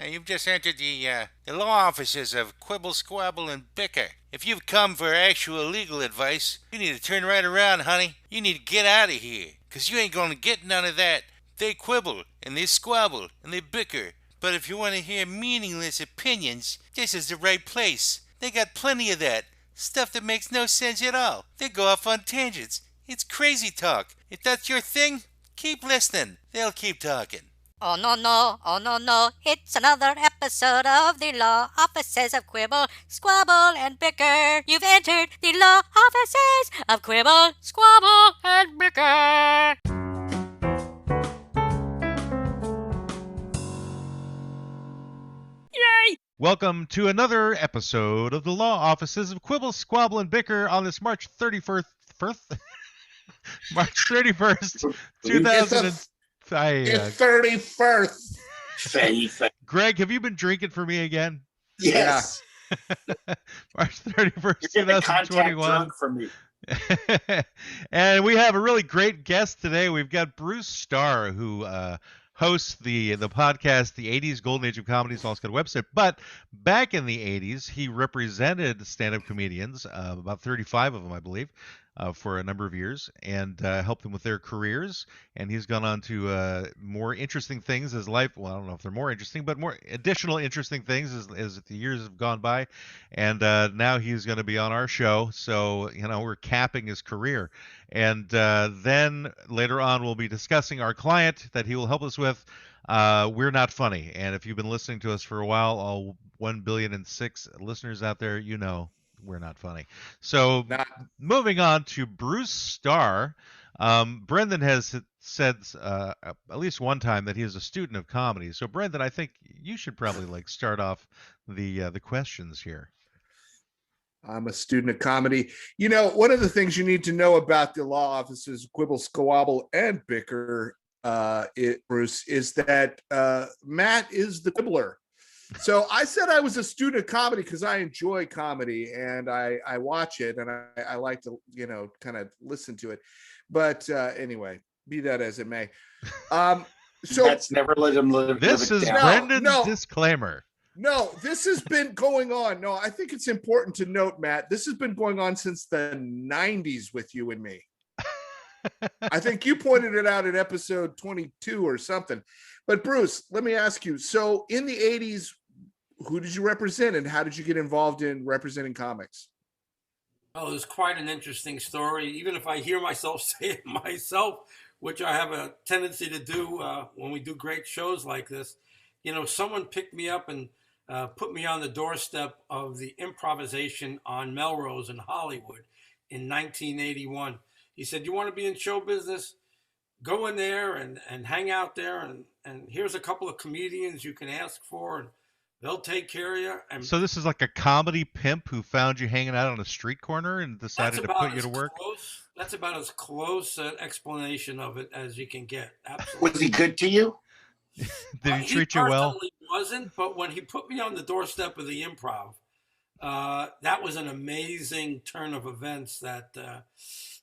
You've just entered the law offices of Quibble, Squabble, and Bicker. If you've come for actual legal advice, you need to turn right around, honey. You need to get out of here, 'cause you ain't gonna get none of that. They quibble, and they squabble, and they bicker. But if you want to hear meaningless opinions, this is the right place. They got plenty of that. Stuff that makes no sense at all. They go off on tangents. It's crazy talk. If that's your thing, keep listening. They'll keep talking. Oh no no, oh no no, it's another episode of the Law Offices of Quibble, Squabble, and Bicker. You've entered the Law Offices of Quibble, Squabble, and Bicker. Yay! Welcome to another episode of the Law Offices of Quibble, Squabble, and Bicker on this March 31st, March 31st, 2000. It's 31st. Greg, have you been drinking for me again? Yes. March 31st, You're getting 2021. drunk for me. And we have a really great guest today. We've got Bruce Starr, who hosts the podcast, the 80s Golden Age of Comedy. It's also got a website. But back in the 80s, he represented stand-up comedians, about 35 of them, I believe, for a number of years, and helped them with their careers. And he's gone on to more interesting things as life. Well, I don't know if they're more interesting, but more additional interesting things as the years have gone by. And now he's going to be on our show. So, we're capping his career. And then later on, we'll be discussing our client that he will help us with. We're Not Funny. And if you've been listening to us for a while, all 1,000,006,000 listeners out there, we're not funny. So moving on to Bruce Starr. Brendan has said at least one time that he is a student of comedy. So Brendan, I think you should probably start off the questions here. I'm a student of comedy. One of the things you need to know about the law offices, Quibble, Squabble, and Bicker, Bruce, is that Matt is the quibbler. So I said I was a student of comedy because I enjoy comedy and I watch it and I like to, kind of listen to it. But anyway, be that as it may. So that's never let him live. This is Brendan's disclaimer. No, this has been going on. No, I think it's important to note, Matt, this has been going on since the 90s with you and me. I think you pointed it out in episode 22 or something. But Bruce, let me ask you. So in the 80s, who did you represent and how did you get involved in representing comics? Oh, it was quite an interesting story. Even if I hear myself say it myself, which I have a tendency to do when we do great shows like this, someone picked me up and put me on the doorstep of the improvisation on Melrose in Hollywood in 1981. He said, "You want to be in show business? Go in there and hang out there. And here's a couple of comedians you can ask for, and they'll take care of you." And so this is like a comedy pimp who found you hanging out on a street corner and decided to put you to work? That's about as close an explanation of it as you can get. Absolutely. Was he good to you? Did he treat you well? He wasn't, but when he put me on the doorstep of the Improv, that was an amazing turn of events that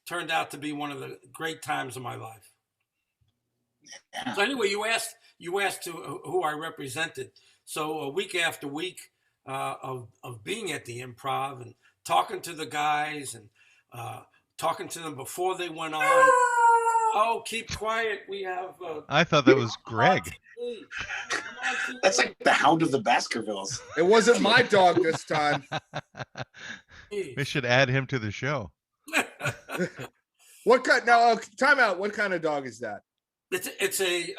turned out to be one of the great times of my life. Yeah. So anyway, you asked who I represented. So a week after week of being at the Improv and talking to the guys and talking to them before they went on. Oh, keep quiet. We have. I thought that was Greg. That's like the Hound of the Baskervilles. It wasn't my dog this time. We should add him to the show. What kind? Now, time out. What kind of dog is that? It's a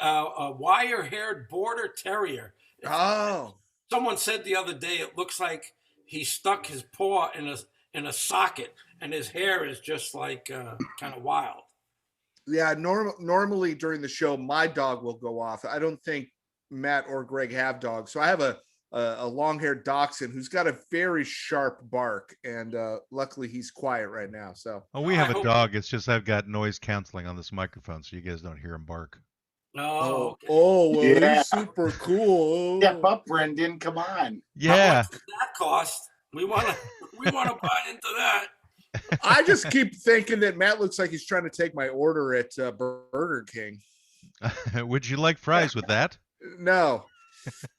wire-haired border terrier. Oh. Someone said the other day it looks like he stuck his paw in a socket and his hair is just like kind of wild. Yeah, normally during the show, my dog will go off. I don't think Matt or Greg have dogs. So I have a long-haired dachshund who's got a very sharp bark, and luckily he's quiet right now. So we have a dog. It's just I've got noise canceling on this microphone, so you guys don't hear him bark. Oh, okay. Well, yeah. He's super cool. Step up, Brendan. Come on. Yeah. How much does that cost? We want to buy into that. I just keep thinking that Matt looks like he's trying to take my order at Burger King. Would you like fries with that? No.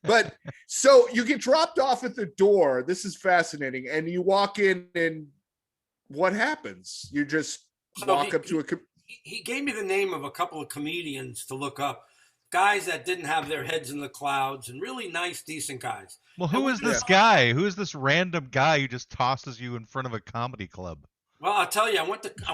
But so you get dropped off at the door. This is fascinating. And you walk in, and what happens? You just walk up to a. He gave me the name of a couple of comedians to look up, guys that didn't have their heads in the clouds and really nice, decent guys. Well, who is this guy? Who is this random guy who just tosses you in front of a comedy club? Well, I'll tell you, I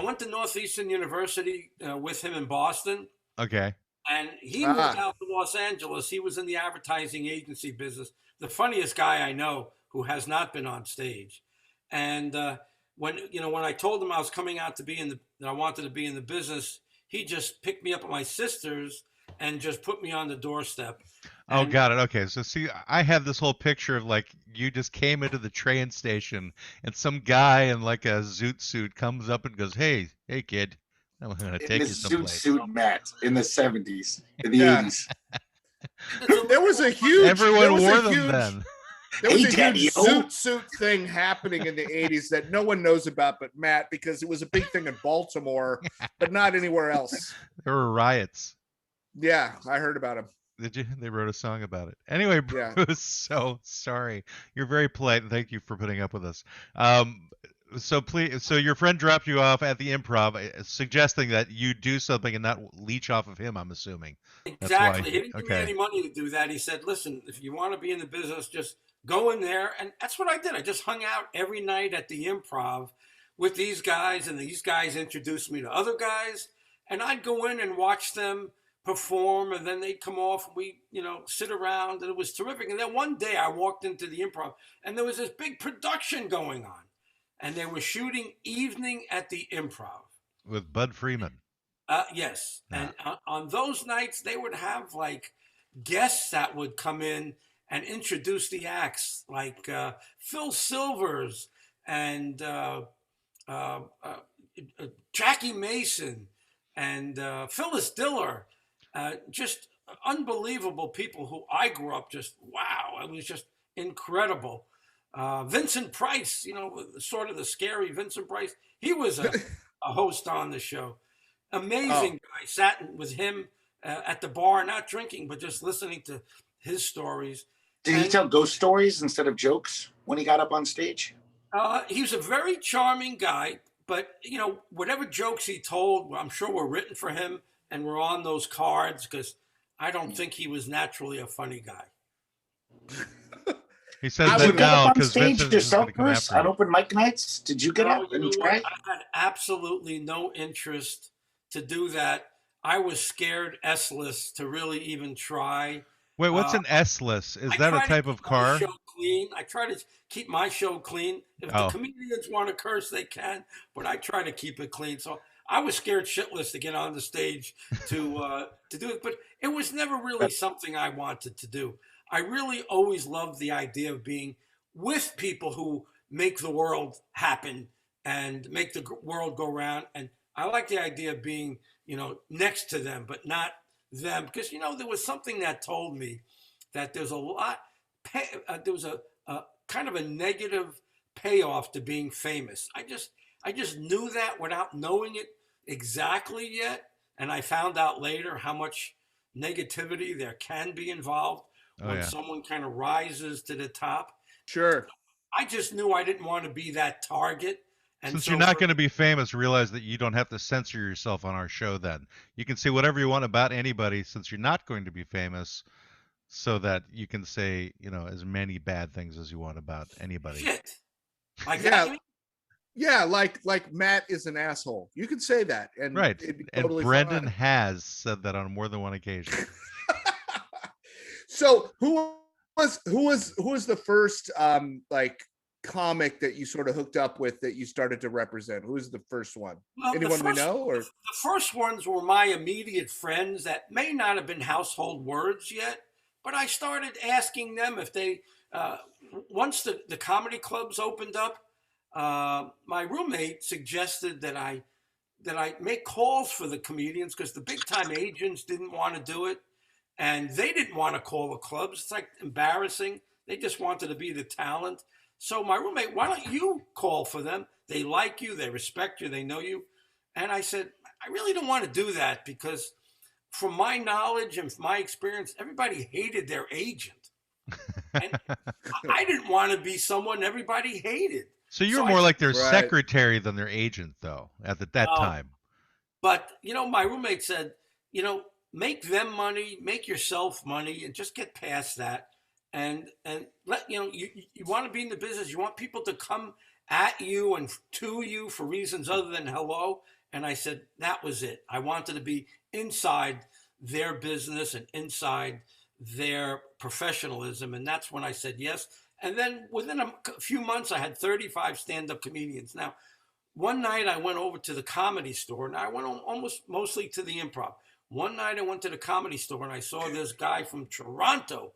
went to Northeastern University with him in Boston. Okay. And he moved out to Los Angeles. He was in the advertising agency business. The funniest guy I know who has not been on stage. And when I told him I was coming out to be that I wanted to be in the business, he just picked me up at my sister's and just put me on the doorstep. Oh, got it. Okay. So see, I have this whole picture of like you just came into the train station and some guy in like a zoot suit comes up and goes, Hey kid, I'm going to take you someplace. Zoot suit Matt in the 70s, in the 80s. There was a huge. Everyone wore them then. There was a huge zoot suit thing happening in the 80s that no one knows about but Matt, because it was a big thing in Baltimore, but not anywhere else. There were riots. Yeah, I heard about him. Did you? They wrote a song about it. Anyway, Bruce, so sorry. You're very polite, and thank you for putting up with us. So your friend dropped you off at the Improv, suggesting that you do something and not leech off of him, I'm assuming. Exactly. He didn't give me any money to do that. He said, listen, if you want to be in the business, just go in there. And that's what I did. I just hung out every night at the Improv with these guys, and these guys introduced me to other guys. And I'd go in and watch them perform, and then they'd come off, and we, sit around, and it was terrific. And then one day I walked into the Improv, and there was this big production going on, and they were shooting Evening at the Improv with Bud Freeman. Yes, and on those nights they would have like guests that would come in and introduce the acts, like Phil Silvers and Jackie Mason and Phyllis Diller. Just unbelievable people who I grew up just, wow, it was just incredible. Vincent Price, sort of the scary Vincent Price. He was a host on the show. Amazing guy. Sat with him at the bar, not drinking, but just listening to his stories. Did he tell ghost stories instead of jokes when he got up on stage? He was a very charming guy, but, whatever jokes he told, I'm sure were written for him and were on those cards, because I don't think he was naturally a funny guy. He says that now because Vincent is going to come after him. On open mic nights. Did you get up and try? I had absolutely no interest to do that. I was scared essless to really even try. Wait, what's an essless? Is that a type of car? I try to keep my show clean. If the comedians want to curse, they can, but I try to keep it clean. So I was scared shitless to get on the stage to do it, but it was never really something I wanted to do. I really always loved the idea of being with people who make the world happen and make the world go round. And I like the idea of being, next to them, but not them. Because, there was something that told me that there's a lot, there was a kind of a negative payoff to being famous. I just knew that without knowing it exactly yet. And I found out later how much negativity there can be involved when someone kind of rises to the top. Sure. I just knew I didn't want to be that target. And since you're not going to be famous, realize that you don't have to censor yourself on our show then. You can say whatever you want about anybody since you're not going to be famous, so that you can say, as many bad things as you want about anybody. Shit. Like Yeah, like Matt is an asshole. You can say that. And right. It'd be totally and Brendan fine. has said that on more than one occasion. So who was the first comic that you sort of hooked up with that you started to represent? Who was the first one? Well, Anyone we know? Or the first ones were my immediate friends that may not have been household words yet, but I started asking them if they once the comedy clubs opened up, my roommate suggested that I make calls for the comedians because the big time agents didn't want to do it. And they didn't want to call the clubs. It's like embarrassing. They just wanted to be the talent. So my roommate, why don't you call for them? They like you, they respect you, they know you. And I said, I really don't want to do that because from my knowledge and from my experience, everybody hated their agent. And I didn't want to be someone everybody hated. So you were So more I like their Right. secretary than their agent, though, at that time. But, my roommate said, make them money, make yourself money, and just get past that. And let, you want to be in the business. You want people to come at you and to you for reasons other than hello. And I said, that was it. I wanted to be inside their business and inside their professionalism. And that's when I said yes. And then within a few months, I had 35 stand-up comedians. Now, one night I went over to the Comedy Store, and I went almost mostly to the Improv. One night I went to the Comedy Store, and I saw this guy from Toronto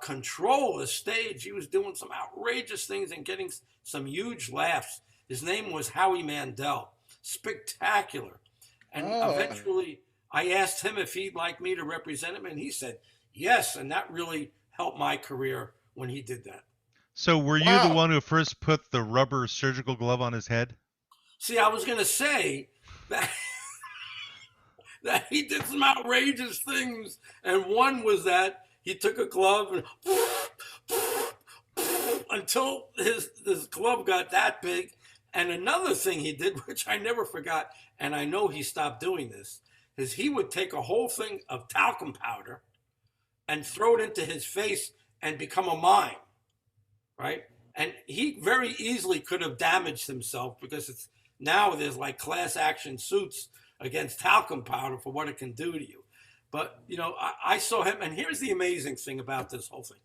control the stage. He was doing some outrageous things and getting some huge laughs. His name was Howie Mandel. Spectacular. And eventually I asked him if he'd like me to represent him, and he said yes, and that really helped my career when he did that. So were you the one who first put the rubber surgical glove on his head? See, I was going to say that, that he did some outrageous things, and one was that he took a glove and until his glove got that big. And another thing he did, which I never forgot, and I know he stopped doing this, is he would take a whole thing of talcum powder and throw it into his face and become a mime, right? And he very easily could have damaged himself because now there's like class action suits against talcum powder for what it can do to you. But, I saw him, and here's the amazing thing about this whole thing.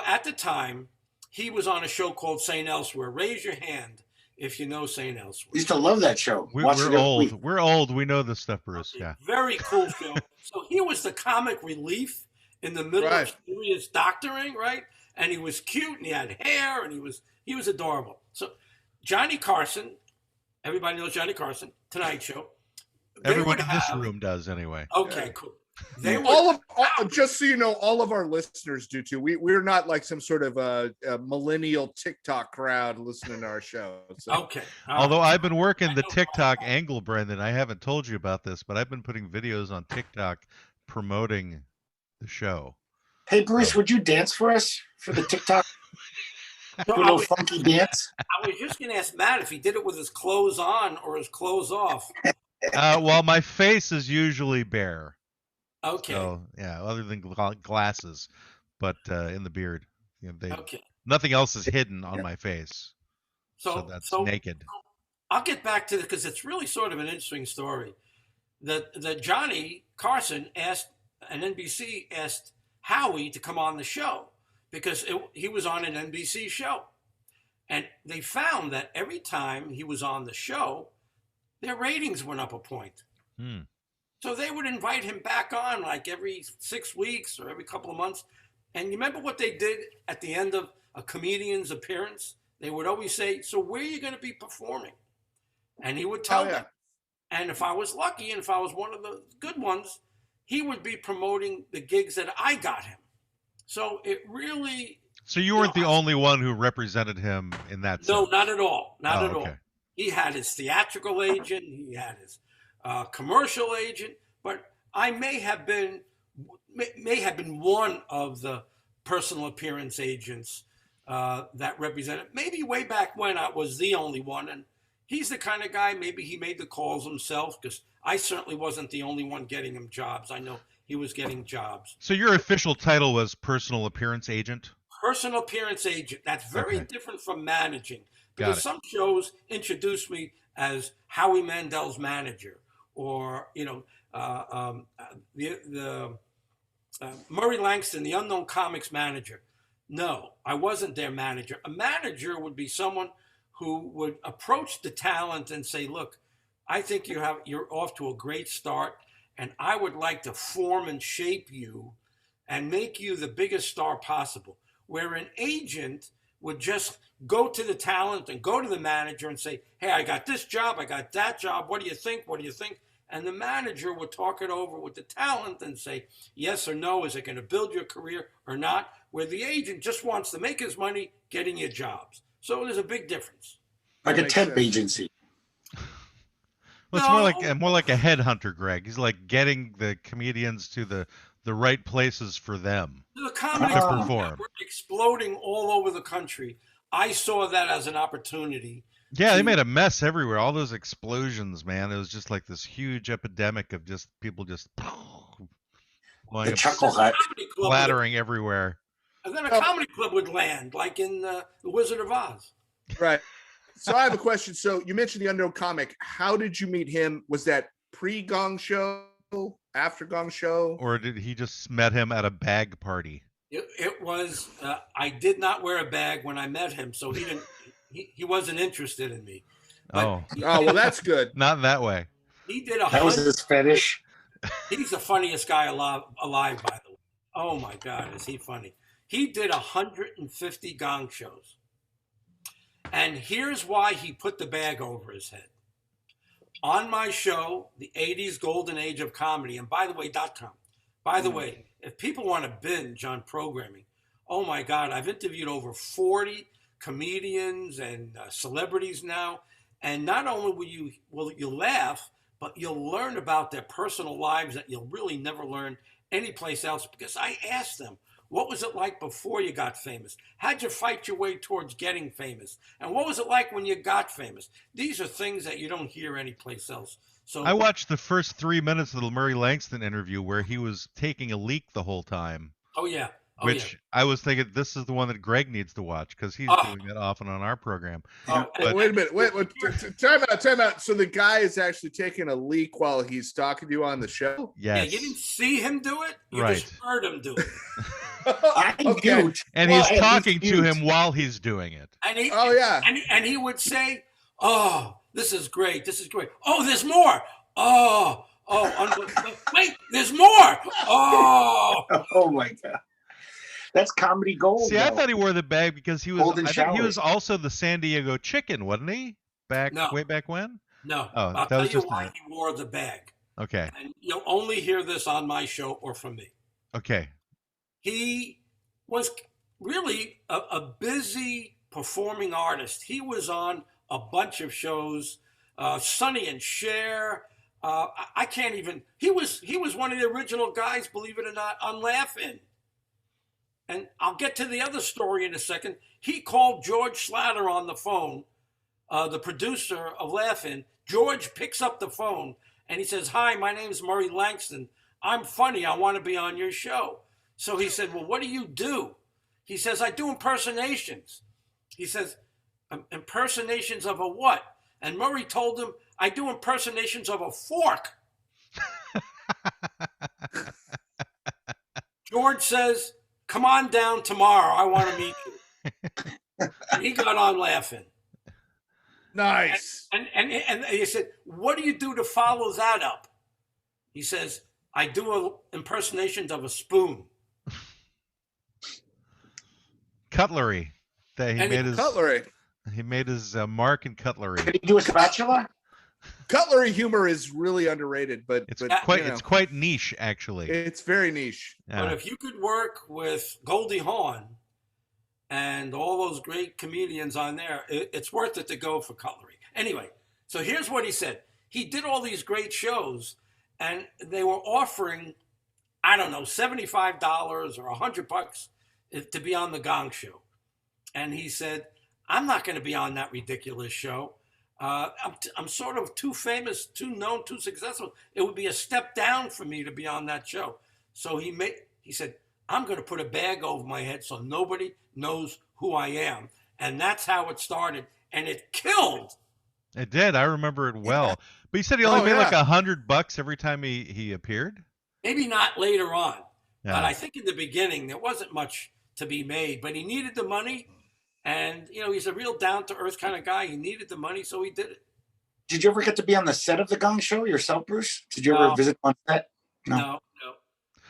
At the time, he was on a show called St. Elsewhere. Raise your hand if you know St. Elsewhere. Used to love that show. We're old. We're old. We know this stuff, Bruce. Okay. Yeah. Very cool show. So he was the comic relief in the middle of serious doctoring, right? And he was cute, and he had hair, and he was adorable. So Johnny Carson, everybody knows Johnny Carson, Tonight Show. Everyone in this room does, anyway. Okay, cool. Just so you know, all of our listeners do too. We're not like some sort of a millennial TikTok crowd listening to our show. So. Okay. Although I've been working the TikTok angle, Brendan, I haven't told you about this, but I've been putting videos on TikTok promoting the show. Hey, Bruce, would you dance for us for the TikTok? So a little funky dance. I was just going to ask Matt if he did it with his clothes on or his clothes off. Well, my face is usually bare. Okay. So, yeah, other than glasses, but in the beard. Okay. Nothing else is hidden on my face. So that's naked. I'll get back to it because it's really sort of an interesting story. That Johnny Carson asked, and NBC asked Howie to come on the show because he was on an NBC show. And they found that every time he was on the show, their ratings went up a point. So they would invite him back on like every 6 weeks or every couple of months. And you remember what they did at the end of a comedian's appearance? They would always say, so where are you going to be performing? And he would tell them. And if I was lucky and if I was one of the good ones, he would be promoting the gigs that I got him. So it really... So you weren't the only one who represented him in that sense? No, not at all. Not at all. Okay. He had his theatrical agent. He had his commercial agent. But I may have been one of the personal appearance agents that represented. Maybe way back when I was the only one. And he's the kind of guy, maybe he made the calls himself because I certainly wasn't the only one getting him jobs. I know he was getting jobs. So your official title was personal appearance agent? Personal appearance agent. That's very different from managing. Because some shows introduce me as Howie Mandel's manager or, Murray Langston, the Unknown Comics manager. No, I wasn't their manager. A manager would be someone who would approach the talent and say, look, I think you're off to a great start, and I would like to form and shape you and make you the biggest star possible. Where an agent would just go to the talent and go to the manager and say, hey, I got this job, I got that job, what do you think, what do you think? And the manager would talk it over with the talent and say, yes or no, is it going to build your career or not? Where the agent just wants to make his money getting you jobs. So there's a big difference. Like a temp agency. Well, it's more like a headhunter, Greg. He's like getting the comedians to the the right places for them The comedy to clubs perform. were exploding all over the country. I saw that as an opportunity. Yeah, they made a mess everywhere. All those explosions, man. It was just like this huge epidemic of just people just The Chuckle Hut. splattering everywhere. And then a comedy club would land, like in The Wizard of Oz. Right. So I have a question. So you mentioned the unknown comic. How did you meet him? Was that pre-Gong Show, after Gong Show? Or did he just met him at a bag party? It was. I did not wear a bag when I met him, so he didn't. He wasn't interested in me. But well, that's good. Not in that way. He did That was his fetish. He's the funniest guy alive, by the way. Oh my God, is he funny? He did 150 Gong shows. And here's why he put the bag over his head. On my show, the 80s Golden Age of Comedy, and by the way, .com. By the way, if people want to binge on programming, oh my God, I've interviewed over 40 comedians and celebrities now. And not only will you laugh, but you'll learn about their personal lives that you'll really never learn anyplace else. Because I asked them, what was it like before you got famous? How'd you fight your way towards getting famous? And what was it like when you got famous? These are things that you don't hear anyplace else. So I watched the first 3 minutes of the Murray Langston interview where he was taking a leak the whole time. Oh, yeah. Which I was thinking this is the one that Greg needs to watch because he's doing it often on our program. But, wait a minute. Wait, time out. So the guy is actually taking a leak while he's talking to you on the show? Yes. Yeah, you didn't see him do it. You Right. just heard him do it. Okay. And he's talking to him while he's doing it. And he, yeah. And he would say, oh, this is great. This is great. Oh, there's more. Oh, wait, there's more. Oh. Oh, my God. That's comedy gold. See, I thought he wore the bag because he was. Golden I think he showers. was also the San Diego Chicken, wasn't he? Way back when. No. Oh, I'll that tell was you just why he wore the bag. Okay. And you'll only hear this on my show or from me. Okay. He was really a busy performing artist. He was on a bunch of shows, Sonny and Cher. I can't even. He was one of the original guys, believe it or not, on Laugh-In. And I'll get to the other story in a second. He called George Slatter on the phone, the producer of Laugh-In. George picks up the phone and he says, "Hi, my name is Murray Langston. I'm funny. I want to be on your show." So he said, "Well, what do you do?" He says, "I do impersonations." He says, "Impersonations of a what?" And Murray told him, "I do impersonations of a fork." George says, "Come on down tomorrow. I want to meet you." And he got on laughing. Nice. And he said, "What do you do to follow that up?" He says, "I do impersonations of a spoon." Cutlery. Cutlery. He made his mark in cutlery. Could he do a spatula? Cutlery humor is really underrated, but It's quite niche, actually. It's very niche. Yeah. But if you could work with Goldie Hawn and all those great comedians on there, it's worth it to go for cutlery. Anyway, so here's what he said. He did all these great shows, and they were offering, I don't know, $75 or $100 to be on the Gong Show. And he said, "I'm not going to be on that ridiculous show. I'm sort of too famous, too known, too successful. It would be a step down for me to be on that show." So he said, "I'm going to put a bag over my head so nobody knows who I am." And that's how it started. And it killed. It did. I remember it well. Yeah. But he said he only made like $100 every time he appeared. Maybe not later on. Yeah. But I think in the beginning, there wasn't much to be made. But he needed the money. And, he's a real down-to-earth kind of guy. He needed the money, so he did it. Did you ever get to be on the set of the Gong Show yourself, Bruce? Did you ever visit on set? No.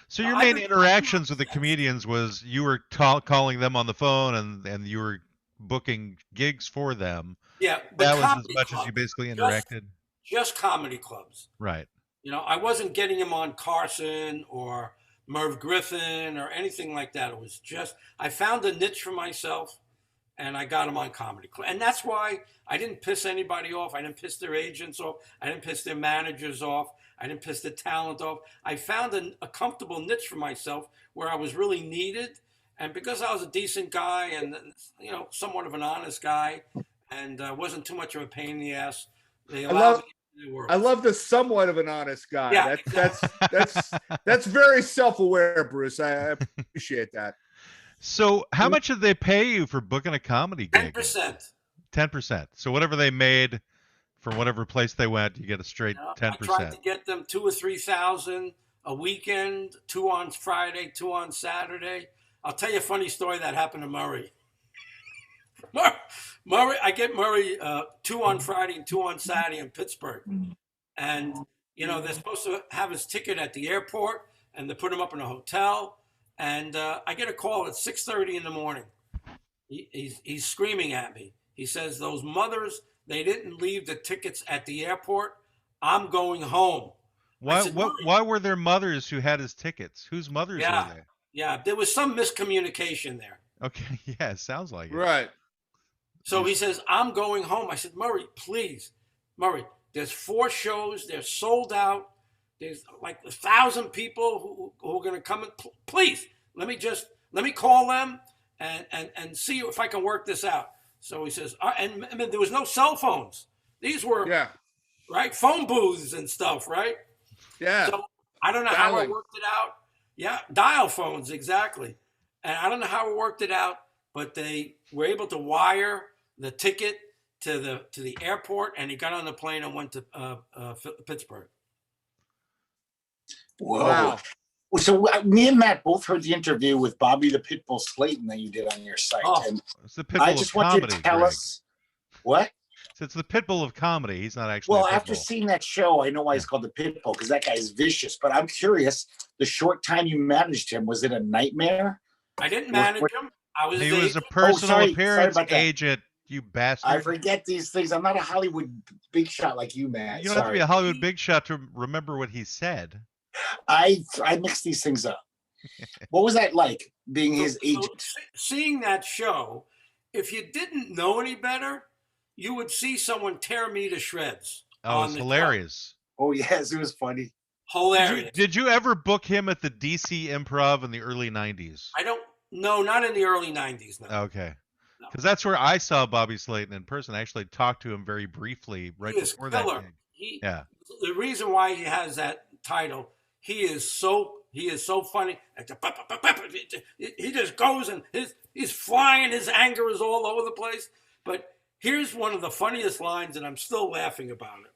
So your main interactions with the comedians was you were calling them on the phone and you were booking gigs for them. Yeah. That was as much as you basically interacted? Just comedy clubs. Right. I wasn't getting him on Carson or Merv Griffin or anything like that. It was just, I found a niche for myself. And I got them on comedy. And that's why I didn't piss anybody off. I didn't piss their agents off. I didn't piss their managers off. I didn't piss the talent off. I found a comfortable niche for myself where I was really needed. And because I was a decent guy and, somewhat of an honest guy and wasn't too much of a pain in the ass, they allowed me into the world. I love the somewhat of an honest guy. Yeah, That's very self-aware, Bruce. I appreciate that. So how much did they pay you for booking a comedy gig? 10%. 10%. So whatever they made from whatever place they went, you get a straight 10%. I tried to get them 2,000 or 3,000 a weekend, 2 on Friday, 2 on Saturday. I'll tell you a funny story that happened to Murray. I get Murray 2 on Friday and 2 on Saturday in Pittsburgh. And, they're supposed to have his ticket at the airport and they put him up in a hotel. And I get a call at 6:30 in the morning. He's screaming at me. He says, those mothers, they didn't leave the tickets at the airport. I'm going home. Why were there mothers who had his tickets? Whose mothers were they? Yeah, there was some miscommunication there. Okay, yeah, it sounds like it. Right. So he says, I'm going home. I said, Murray, please. Murray, there's 4 shows. They're sold out. There's like 1,000 people who are going to come. Please, let me call them and see if I can work this out. So he says, and I mean, there was no cell phones. These were, right, phone booths and stuff, right? Yeah. So I don't know how I worked it out. Yeah, dial phones, exactly. And I don't know how we worked it out, but they were able to wire the ticket to the airport, and he got on the plane and went to Pittsburgh. Whoa. Wow. So me and Matt both heard the interview with Bobby the Pitbull Slayton that you did on your site. And it's the Pitbull I just of want comedy, you to tell Greg. us what? So it's the Pitbull of comedy. He's not actually Well, a after Pitbull. seeing that show, I know why he's called the Pitbull, because that guy is vicious. But I'm curious, the short time you managed him, was it a nightmare? I didn't manage him. He was a personal appearance about that. agent, you bastard. I forget these things. I'm not a Hollywood big shot like you, Matt. You don't have to be a Hollywood big shot to remember what he said. I mix these things up. What was that like, being his agent? Seeing that show, if you didn't know any better, you would see someone tear me to shreds. Oh, it's hilarious. Oh, yes, it was funny. Hilarious. Did you ever book him at the DC Improv in the early 90s? No, not in the early 90s. No. Okay. Because that's where I saw Bobby Slayton in person. I actually talked to him very briefly right before that gig. The reason why he has that title, he is so funny. He just goes and he's flying. His anger is all over the place. But here's one of the funniest lines, and I'm still laughing about it.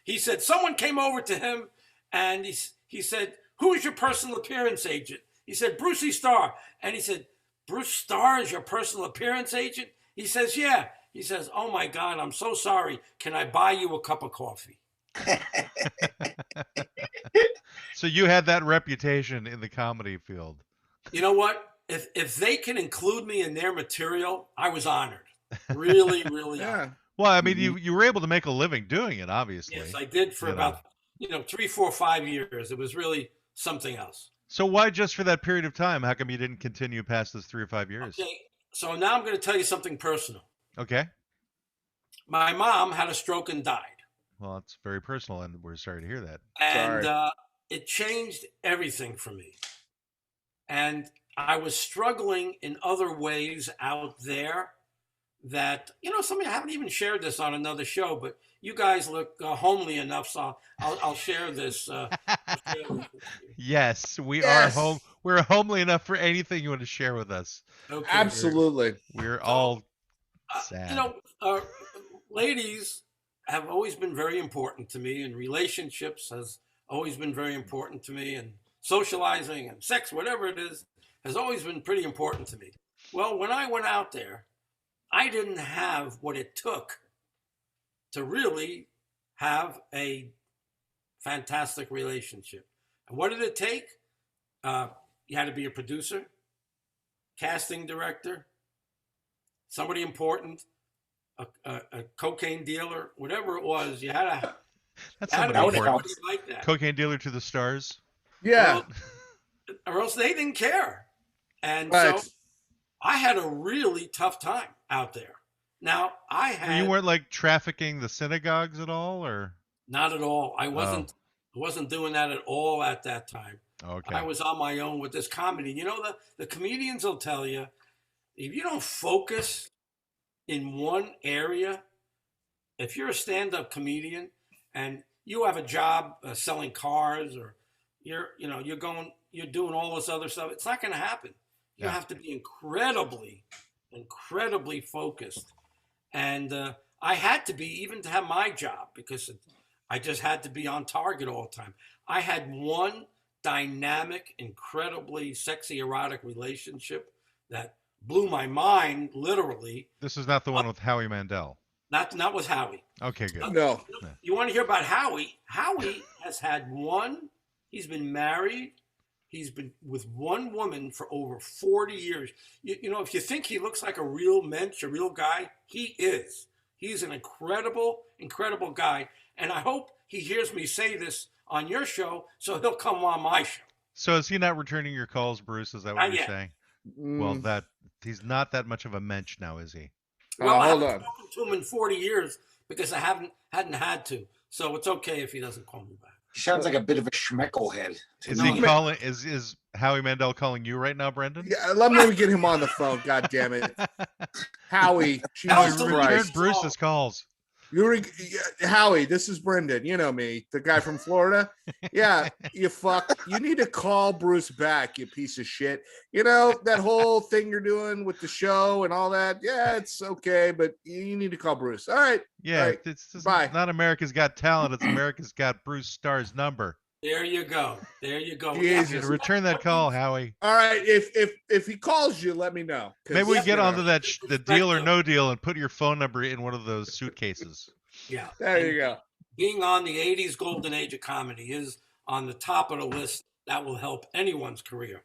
He said, someone came over to him and he said, who is your personal appearance agent? He said, Bruce Starr. And he said, Bruce Starr is your personal appearance agent? He says, yeah. He says, oh my God, I'm so sorry. Can I buy you a cup of coffee? So you had that reputation in the comedy field. You know what? If they can include me in their material, I was honored. Really, really honored. Well, I mean, you were able to make a living doing it, obviously. Yes, I did for about 3, 4, 5 years. It was really something else. So why just for that period of time? How come you didn't continue past those 3 or 5 years? Okay, so now I'm going to tell you something personal. Okay. My mom had a stroke and died. Well, it's very personal, and we're sorry to hear that. And it changed everything for me. And I was struggling in other ways out there that, some of you haven't even shared this on another show, but you guys look homely enough, so I'll share this. Yes, we are home. We're homely enough for anything you want to share with us. Okay. Absolutely. We're all sad. Ladies have always been very important to me, and relationships has always been very important to me, and socializing and sex, whatever it is, has always been pretty important to me. Well, when I went out there, I didn't have what it took to really have a fantastic relationship. And what did it take? You had to be a producer, casting director, somebody important, a cocaine dealer, whatever it was. You had to. That's somebody important. Like that. Cocaine dealer to the stars. Yeah. Or else they didn't care. And so I had a really tough time out there. Now I had. You weren't like trafficking the synagogues at all, or? Not at all. I wasn't. I wasn't doing that at all at that time. Okay. I was on my own with this comedy. You know, the comedians will tell you, if you don't focus in one area, if you're a stand-up comedian and you have a job selling cars, or you're doing all this other stuff, it's not going to happen. You have to be incredibly focused. And I had to be, even to have my job, because I just had to be on target all the time. I had one dynamic, incredibly sexy, erotic relationship that blew my mind, literally. This is not the one with Howie Mandel. Not with Howie. Okay, good. No. You want to hear about Howie? Howie has had he's been married. He's been with one woman for over 40 years. You know, if you think he looks like a real mensch, a real guy, he is. He's an incredible guy. And I hope he hears me say this on your show, so he'll come on my show. So is he not returning your calls, Bruce? Is that what you're saying? Well, he's not that much of a mensch now, is he? Well, I hold haven't on. spoken to him in 40 years because I hadn't had to. So it's okay if he doesn't call me back. He sounds like a bit of a schmecklehead. Is he calling? Is Howie Mandel calling you right now, Brendan? Yeah, let me get him on the phone. God damn it, Howie. Jesus Return Christ. Bruce's calls. Howie, this is Brendan. You know me, the guy from Florida. Yeah, you fuck. You need to call Bruce back, you piece of shit. You know, that whole thing you're doing with the show and all that. Yeah, it's okay, but you need to call Bruce. All right. Yeah, all right. It's Bye. not America's Got Talent. It's America's Got Bruce Starr's number. There you go. Jesus. Return that call, Howie. All right. If he calls you, let me know. Maybe we get onto that the deal or no deal and put your phone number in one of those suitcases. Yeah. There you go. Being on the 80s golden age of comedy is on the top of the list. That will help anyone's career.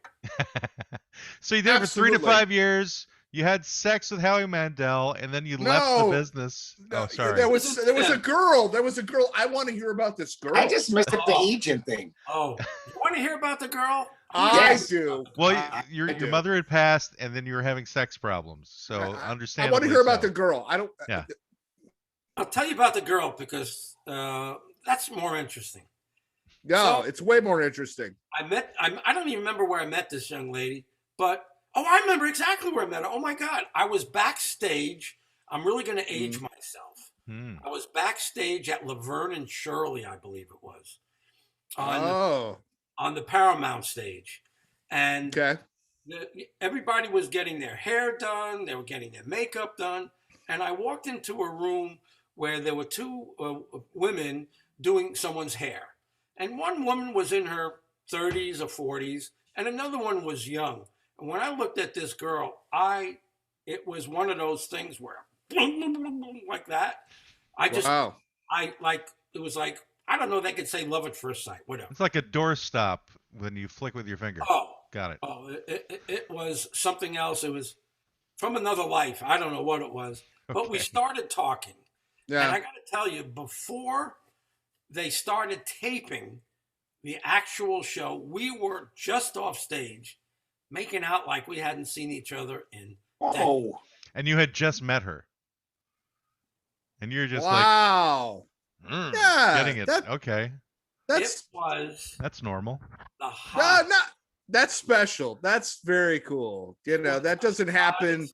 So you did it for 3 to Absolutely. 5 years. You had sex with Howie Mandel, and then you left the business. No, oh, sorry. There was a girl. There was a girl. I want to hear about this girl. I just missed the agent thing. Oh, you want to hear about the girl? I do. Well, your do. mother had passed, and then you were having sex problems. So understandably, I want to hear about the girl. I don't. Yeah. I'll tell you about the girl because that's more interesting. No, it's way more interesting. I don't even remember where I met this young lady, but I remember exactly where I met her. Oh my God. I was backstage. I'm really going to age myself. I was backstage at Laverne and Shirley, I believe it was. On the Paramount stage. And everybody was getting their hair done. They were getting their makeup done. And I walked into a room where there were two women doing someone's hair. And one woman was in her 30s or 40s, and another one was young. And when I looked at this girl, it was one of those things where, like that. It was like, I don't know, they could say love at first sight, whatever. It's like a doorstop when you flick with your finger. Oh. Got it. Oh, it was something else. It was from another life. I don't know what it was. But we started talking. Yeah. And I got to tell you, before they started taping the actual show, we were just off stage making out like we hadn't seen each other in days. And you had just met her. And you're just wow. Getting it. Okay. That's normal. That's special. That's very cool. You know, that doesn't happen.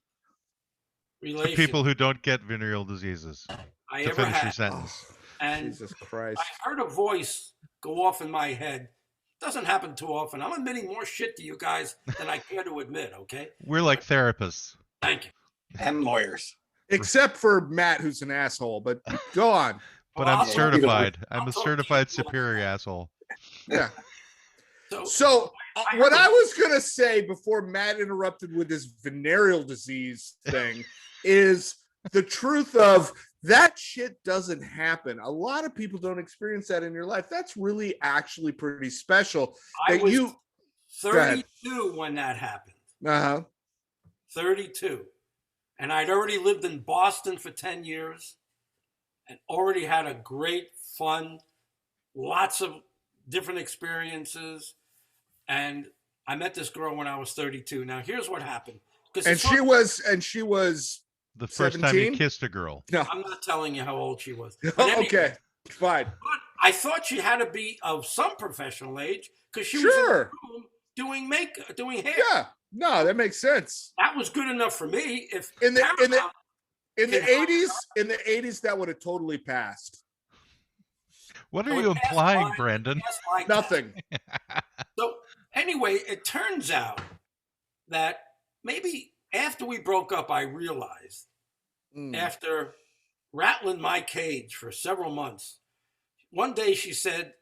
For people who don't get venereal diseases. I to ever finish had. your sentence. And Jesus Christ. I heard a voice go off in my head. Doesn't happen too often. I'm admitting more shit to you guys than I care to admit, okay? We're like therapists. Thank you. And lawyers. Except for Matt, who's an asshole, but go on. But I'm certified. I'm a certified superior asshole. Yeah. So what I was going to say before Matt interrupted with his venereal disease thing is the truth of that shit doesn't happen. A lot of people don't experience that in your life. That's really actually pretty special. I was 32 when that happened. 32. And I'd already lived in Boston for 10 years and already had a great fun, lots of different experiences. And I met this girl when I was 32. Now, here's what happened. And she was the first 17? Time you kissed a girl. No. I'm not telling you how old she was. Okay, fine. But I thought she had to be of some professional age because she was in the room doing hair. Yeah, no, that makes sense. That was good enough for me. If In the Paramount 80s, that would have totally passed. What are you implying, Brendan? Nothing. So anyway, it turns out that maybe after we broke up, I realized after rattling my cage for several months, one day she said,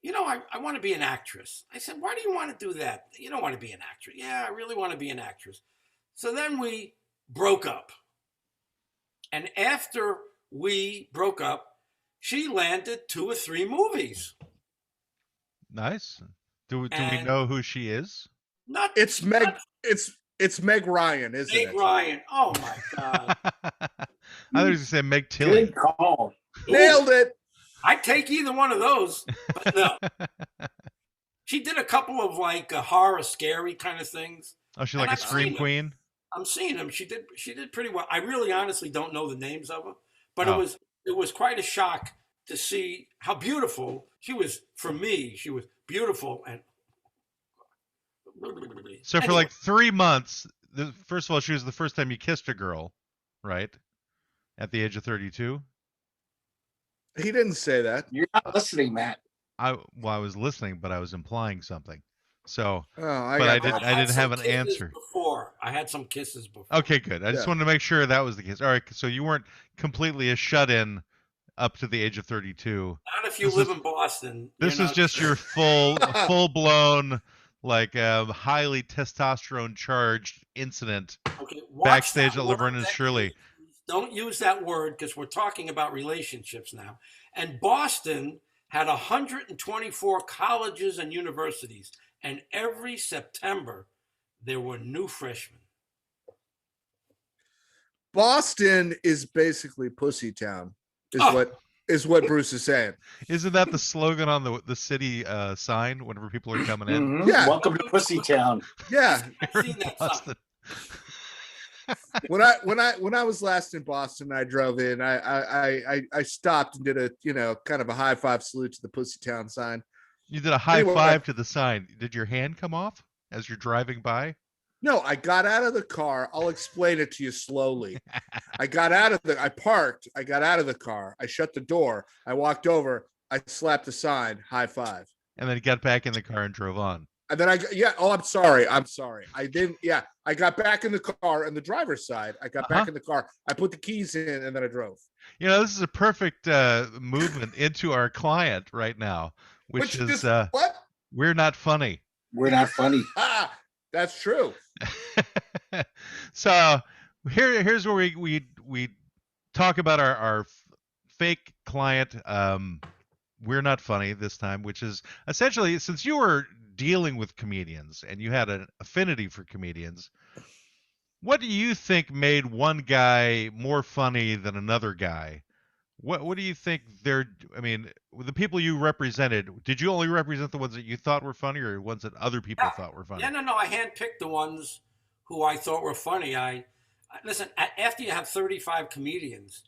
you know, I want to be an actress. I said, why do you want to do that? You don't want to be an actress. Yeah, I really want to be an actress. So then we broke up. And after we broke up, she landed 2 or 3 movies. Nice. Do we know who she is? It's Meg Ryan, isn't it? Meg Ryan. Oh my God. I thought you were going to say Meg Tilly. Good call. Nailed it. I'd take either one of those, but no. She did a couple of like horror, scary kind of things. Oh, she's like a scream queen. I'm seeing them. She did pretty well. I really, honestly don't know the names of them, but it was quite a shock to see how beautiful she was. For me, she was beautiful and. So for like 3 months, first of all, she was the first time you kissed a girl, right? At the age of 32. He didn't say that. You're not listening, Matt. I was listening, but I was implying something. So, I didn't have an answer. Before I had some kisses before. Okay, good. I just wanted to make sure that was the case. All right, so you weren't completely a shut-in up to the age of 32. Not if you live in Boston. This is just your full-blown, like highly testosterone charged incident backstage at Laverne and Shirley. Don't use that word because we're talking about relationships now. And Boston had 124 colleges and universities, and every September there were new freshmen. Boston is basically Pussy Town, is what Bruce is saying. Isn't that the slogan on the city sign whenever people are coming in? Mm-hmm. Yeah. Welcome to Pussy Town. Yeah. I've seen that sign. When I was last in Boston, I drove in. I stopped and did a kind of a high five salute to the Pussy Town sign. You did a high five to the sign. Did your hand come off as you're driving by? No, I got out of the car. I'll explain it to you slowly. I parked. I got out of the car. I shut the door. I walked over. I slapped the sign, high five. And then you got back in the car and drove on. And then I'm sorry. I didn't. Yeah, I got back in the car on the driver's side. I got back in the car. I put the keys in, and then I drove. You know, this is a perfect movement into our client right now, which is what? We're not funny. We're not funny. That's true. So here's where we talk about our fake client. We're not funny this time, which is essentially, since you were dealing with comedians and you had an affinity for comedians, what do you think made one guy more funny than another guy? What do you think the people you represented, did you only represent the ones that you thought were funny or ones that other people thought were funny? Yeah, no, I handpicked the ones who I thought were funny. Listen, after you have 35 comedians,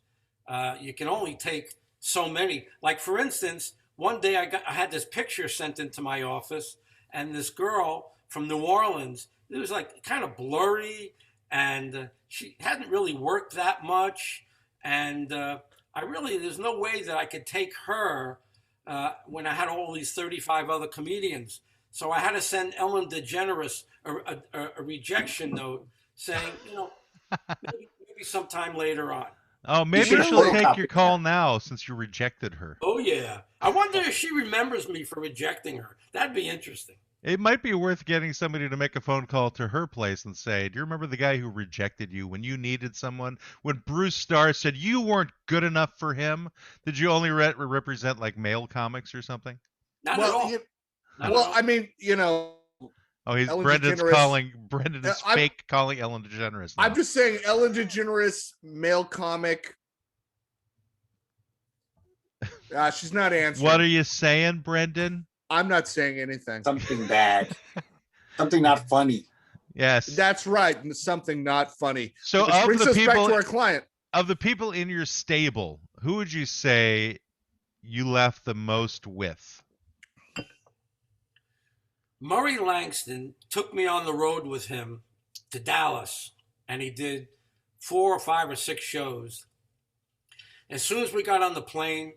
you can only take so many. Like, for instance, one day I had this picture sent into my office, and this girl from New Orleans, it was like kind of blurry, and she hadn't really worked that much, and there's no way that I could take her when I had all these 35 other comedians. So I had to send Ellen Degeneres a rejection note saying, maybe sometime later on. Oh, maybe she'll take your call now since you rejected her. Oh, yeah. I wonder if she remembers me for rejecting her. That'd be interesting. It might be worth getting somebody to make a phone call to her place and say, do you remember the guy who rejected you when you needed someone? When Bruce Starr said you weren't good enough for him? Did you only represent like male comics or something? Not at all. I mean, Oh, Brendan is fake calling Ellen Degeneres now. I'm just saying Ellen Degeneres, male comic. She's not answering. What are you saying, Brendan? I'm not saying anything. Something bad. Something not funny. Yes. That's right. Something not funny. So brings us back to our client. Of the people in your stable, who would you say you left the most with? Murray Langston took me on the road with him to Dallas, and he did 4 or 5 or 6 shows. As soon as we got on the plane,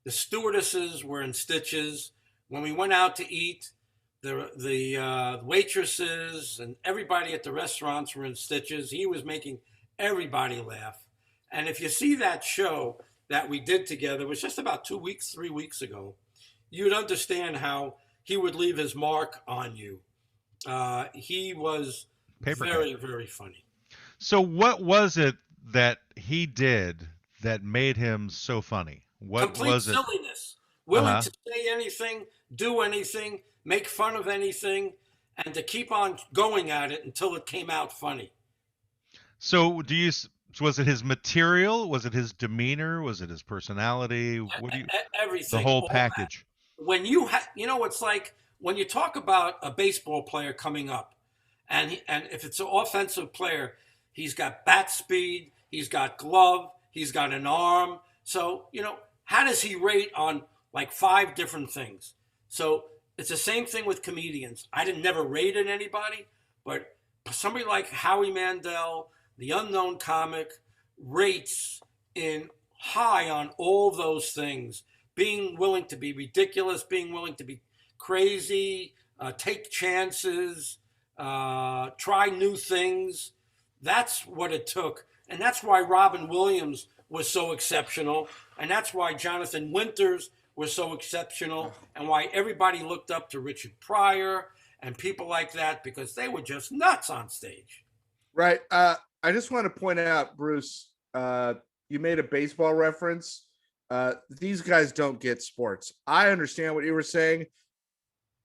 the stewardesses were in stitches. When we went out to eat, the waitresses and everybody at the restaurants were in stitches. He was making everybody laugh. And if you see that show that we did together, it was just about 3 weeks ago, you'd understand how he would leave his mark on you. He was very, very funny. So what was it that he did that made him so funny? What Complete was it? silliness. Willing to say anything, do anything, make fun of anything, and to keep on going at it until it came out funny. So was it his material? Was it his demeanor? Was it his personality? What do you? Everything. The whole package. When it's like when you talk about a baseball player coming up, and if it's an offensive player, he's got bat speed, he's got glove, he's got an arm. So, how does he rate on like 5 different things? So it's the same thing with comedians. I never rated anybody, but somebody like Howie Mandel, the unknown comic, rates in high on all those things. Being willing to be ridiculous, being willing to be crazy, take chances, try new things. That's what it took. And that's why Robin Williams was so exceptional. And that's why Jonathan Winters was so exceptional. And why everybody looked up to Richard Pryor and people like that, because they were just nuts on stage. Right. I just want to point out, Bruce, you made a baseball reference. These guys don't get sports. I understand what you were saying.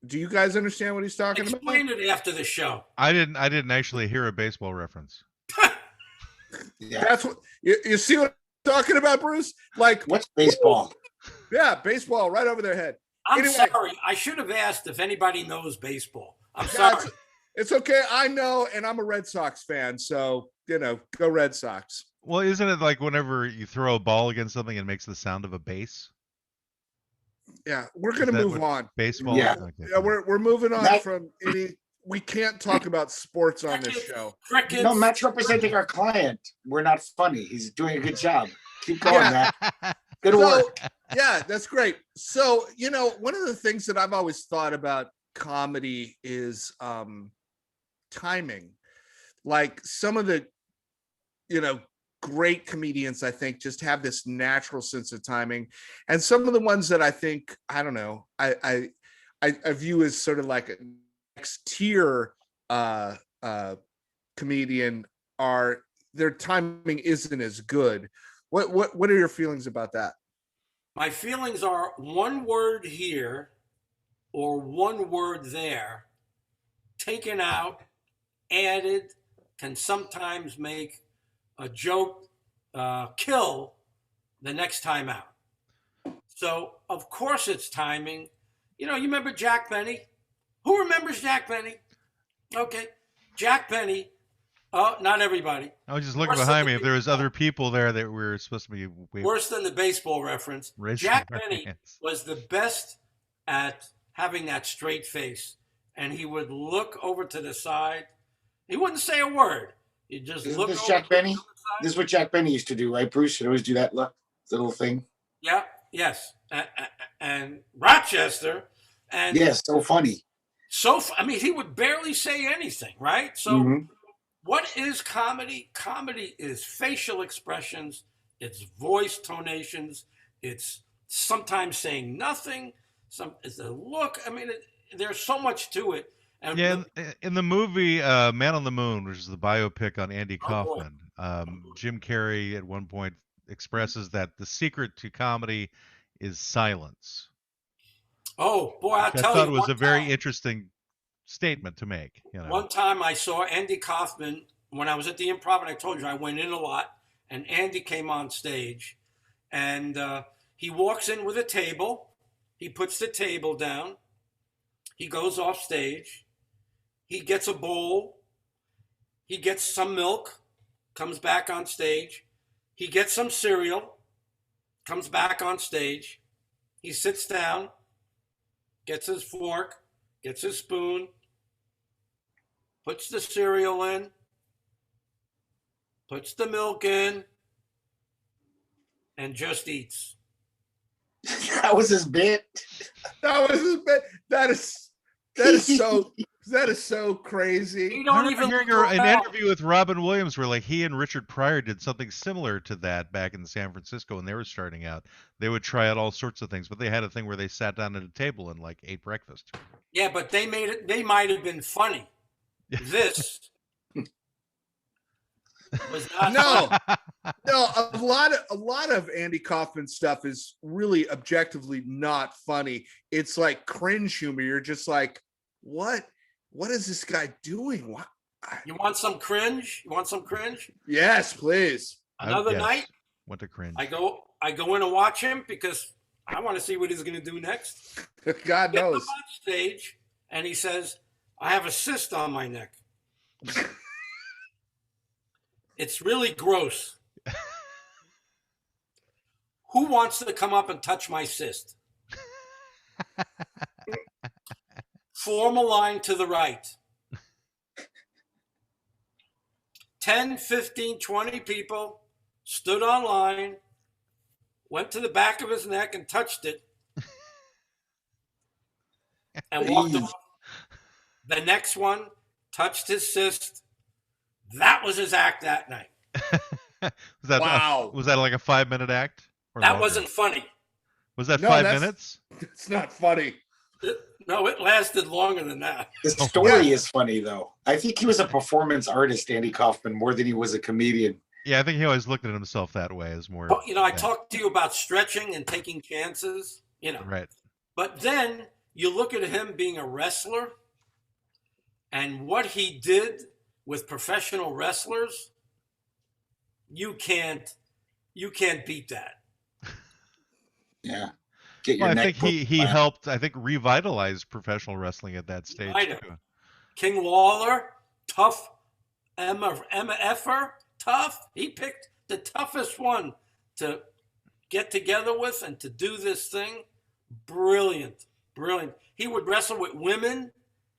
Do you guys understand what he's talking about? Explain it after the show. I didn't actually hear a baseball reference. Yeah. That's what you see what I'm talking about, Bruce? Like, what's baseball? Yeah, baseball right over their head. I'm sorry. I should have asked if anybody knows baseball. I'm sorry. It's okay. I know, and I'm a Red Sox fan, so go Red Sox. Well, isn't it like whenever you throw a ball against something, it makes the sound of a base? Yeah, we're gonna move on. Baseball. Yeah, okay. Yeah, we're moving on from any. We can't talk about sports on this show. Crickets. No, Matt's representing our client. We're not funny. He's doing a good job. Keep going, Matt. Good work. Yeah, that's great. So, one of the things that I've always thought about comedy is timing. Like some of the, great comedians, I think, just have this natural sense of timing. And some of the ones that I think, I don't know, I view as sort of like a next tier comedian are their timing isn't as good. What are your feelings about that? My feelings are one word here or one word there, taken out, added, can sometimes make a joke kill the next time out. So, of course, it's timing. You remember Jack Benny? Who remembers Jack Benny? Okay. Jack Benny. Oh, not everybody. I was just looking behind me if there was other people there that were supposed to be worse than the baseball reference. Jack Benny was the best at having that straight face, and he would look over to the side. He wouldn't say a word. He'd just look. This Jack Benny. This is what Jack Benny used to do, right, Bruce? He'd always do that little thing. Yeah. Yes. And Rochester. And yes, so funny. He would barely say anything, right? So. What is comedy? Comedy is facial expressions, it's voice tonations, it's sometimes saying nothing, it's a look. There's so much to it. And in the movie Man on the Moon, which is the biopic on Andy Kaufman, Jim Carrey at one point expresses that the secret to comedy is silence. Oh, boy, I thought it was a very interesting statement to make. One time I saw Andy Kaufman when I was at the Improv, and I told you I went in a lot, and Andy came on stage, and he walks in with a table. He puts the table down. He goes off stage. He gets a bowl. He gets some milk, comes back on stage. He gets some cereal, comes back on stage. He sits down, gets his fork, gets his spoon, puts the cereal in, puts the milk in, and just eats. That was his bit. That was his bit. That is so crazy. He I don't remember even hearing look an around. interview with Robin Williams where like he and Richard Pryor did something similar to that back in San Francisco when they were starting out. They would try out all sorts of things, but they had a thing where they sat down at a table and like ate breakfast. Yeah, but they made it. They might have been funny. This was not. No, funny. no, a lot of Andy Kaufman stuff is really objectively not funny. It's like cringe humor. You're just like, what is this guy doing? What? You want some cringe? You want some cringe? Yes, please. Another Yes. night, Went to cringe. I go in and watch him because I want to see what he's going to do next. God Get him knows. on stage, and he says, "I have a cyst on my neck. It's really gross. Who wants to come up and touch my cyst?" Form a line to the right. 10, 15, 20 people stood on line, went to the back of his neck and touched it, and walked off. The next one touched his cyst. That was his act that night. Wow. Was that like a 5-minute act? Or That longer? wasn't funny. Was that No, 5 that's- minutes? It's not funny. No, it lasted longer than that. The story is funny, though. I think he was a performance artist, Andy Kaufman, more than he was a comedian. Yeah, I think he always looked at himself that way as more. But, I yeah, talked to you about stretching and taking chances, Right. But then you look at him being a wrestler and what he did with professional wrestlers. You can't beat that. Yeah. Get your Well, I neck think he broken. helped, I think, revitalize professional wrestling at that stage. Might have. Too. King Lawler, tough MFer, tough. He picked the toughest one to get together with and to do this thing. Brilliant. He would wrestle with women,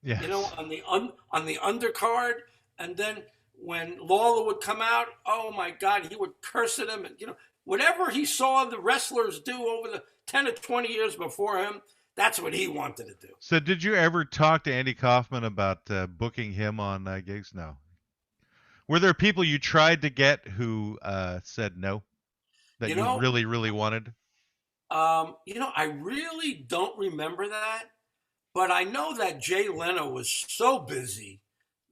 Yeah. on the undercard, and then when Lawler would come out, oh my God, he would curse at him, and whatever he saw the wrestlers do over the 10 or 20 years before him, that's what he wanted to do. So, did you ever talk to Andy Kaufman about booking him on gigs? No. Were there people you tried to get who said no? That you really, really wanted? I really don't remember that, but I know that Jay Leno was so busy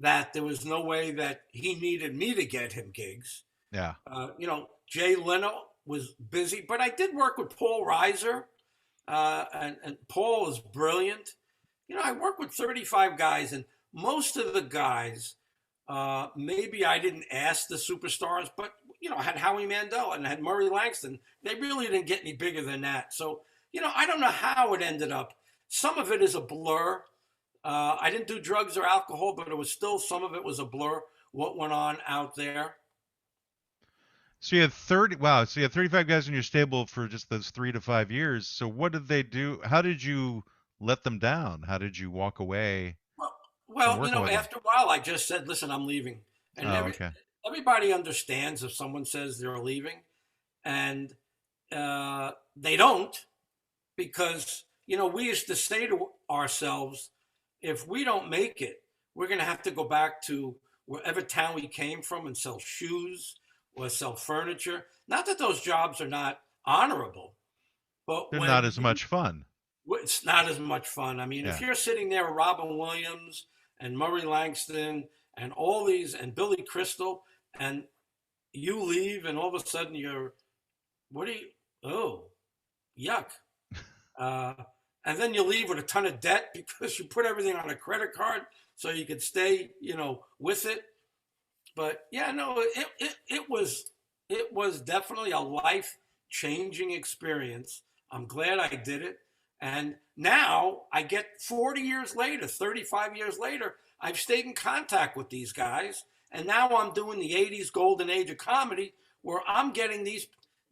that there was no way that he needed me to get him gigs. Yeah. Jay Leno was busy, but I did work with Paul Reiser, and Paul is brilliant. I worked with 35 guys, and most of the guys, maybe I didn't ask the superstars, but I had Howie Mandel and I had Murray Langston. They really didn't get any bigger than that. So, I don't know how it ended up. Some of it is a blur. I didn't do drugs or alcohol, but it was still, some of it was a blur, what went on out there. So you had 35 guys in your stable for just those 3 to 5 years. So what did they do? How did you let them down? How did you walk away? Well, after a while, I just said, listen, I'm leaving. And everybody understands if someone says they're leaving, and they don't, because, we used to say to ourselves, if we don't make it, we're going to have to go back to wherever town we came from and sell shoes or sell furniture. Not that those jobs are not honorable, but they're not as much fun. It's not as much fun. I mean, if you're sitting there with Robin Williams and Murray Langston and all these, and Billy Crystal, and you leave and all of a sudden yuck. And then you leave with a ton of debt because you put everything on a credit card so you could stay, with it. But it was definitely a life-changing experience. I'm glad I did it. And now I get 40 years later, 35 years later, I've stayed in contact with these guys. And now I'm doing the 80s golden age of comedy, where I'm getting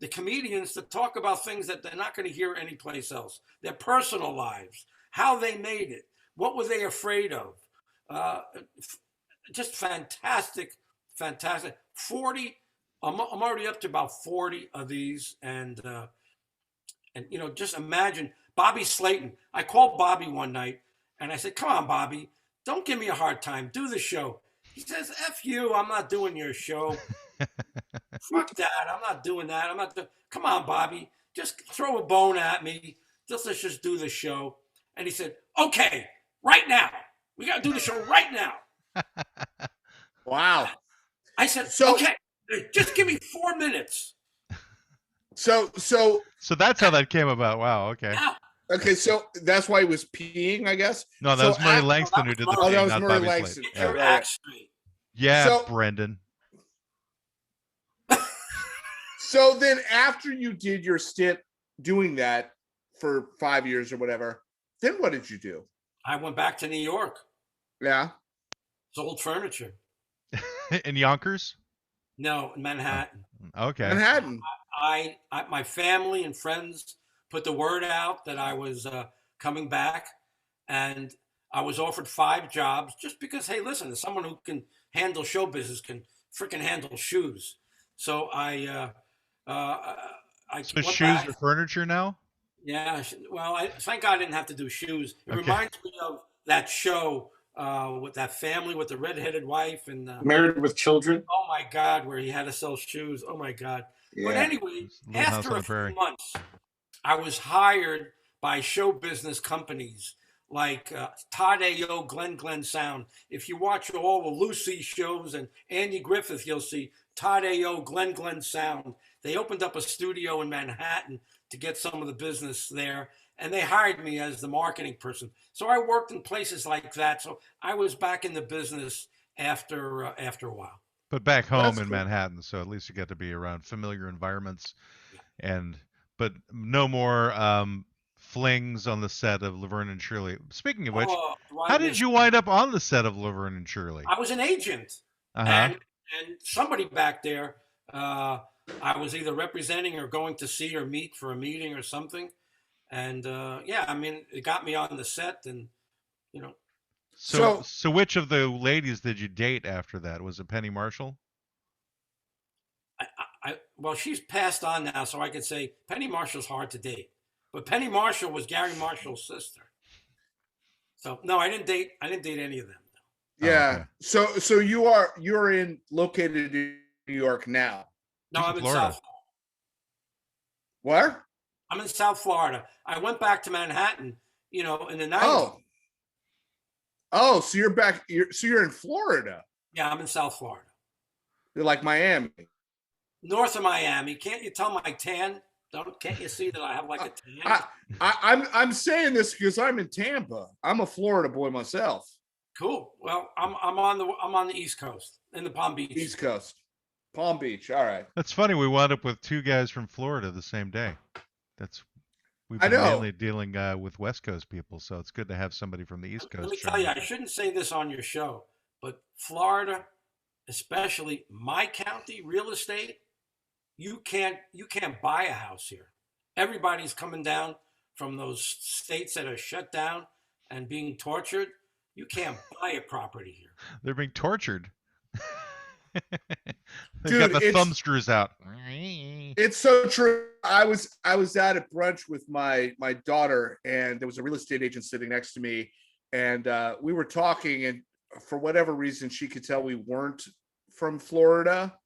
the comedians to talk about things that they're not going to hear anyplace else. Their personal lives, how they made it, what were they afraid of. Just fantastic. 40. I'm already up to about 40 of these, and just imagine Bobby Slayton. I called Bobby one night, and I said, "Come on, Bobby, don't give me a hard time. Do the show." He says, "F you, I'm not doing your show." Fuck that, I'm not doing that. Come on, Bobby, just throw a bone at me. Let's just do the show. And he said, "Okay, right now. We got to do the show right now." Wow. I said, "Okay, just give me 4 minutes." So that's how that came about. Wow. Okay. Yeah. Okay, so that's why he was peeing, I guess. No, that was Murray Langston who did the Oh, peeing, that was not Murray Bobby Langston. Slayton. Get your Yeah. act straight. Yeah, So- Brendan. So then after you did your stint doing that for 5 years or whatever, then what did you do? I went back to New York, Yeah. sold furniture. In Yonkers? No, in Manhattan. Okay. Manhattan. I my family and friends put the word out that I was coming back, and I was offered 5 jobs just because, hey, listen, someone who can handle show business can freaking handle shoes. So I So went shoes back. or furniture now? Yeah, well, thank God I didn't have to do shoes. It Okay. reminds me of that show with that family with the redheaded wife and Married with Children. oh my God, where he had to sell shoes. Oh my God. But anyway, Little House after on a the Prairie. few months, I was hired by show business companies like Todd A.O., Glenn Sound. If you watch all the Lucy shows and Andy Griffith, you'll see Todd A.O., Glenn Sound. They opened up a studio in Manhattan to get some of the business there, and they hired me as the marketing person. So I worked in places like that. So I was back in the business after a while. But back home That's in cool. Manhattan, so at least you get to be around familiar environments, but no more flings on the set of Laverne and Shirley. Speaking of which, Oh, how did you wind up on the set of Laverne and Shirley? I was an agent, and somebody back there, I was either representing or going to see or meet for a meeting or something, and it got me on the set, and So which of the ladies did you date after that? Was it Penny Marshall? well, she's passed on now, so I could say Penny Marshall's hard to date, but Penny Marshall was Gary Marshall's sister. So no, I didn't date any of them. Yeah. So you're located in New York now. No, He's I'm in Florida. South. Where? I'm in South Florida. I went back to Manhattan, in the 90s. Oh, so you're back. You're in Florida. Yeah, I'm in South Florida. You're like Miami. North of Miami. Can't you tell my tan? Can't you see that I have like a tan? I'm saying this because I'm in Tampa. I'm a Florida boy myself. Cool. Well, I'm on the East Coast in the Palm Beach. East Coast, Palm Beach. All right. That's funny. We wound up with 2 guys from Florida the same day. We've I been know. mainly dealing with West Coast people, so it's good to have somebody from the East Coast. Let me join tell you, us. I shouldn't say this on your show, but Florida, especially my county real estate, you can't buy a house here. Everybody's coming down from those states that are shut down and being tortured. You can't buy a property here. They're being tortured. They've Dude, got the it's- thumbscrews out. It's so true. I was out at brunch with my daughter, and there was a real estate agent sitting next to me, and we were talking, and for whatever reason, she could tell we weren't from Florida,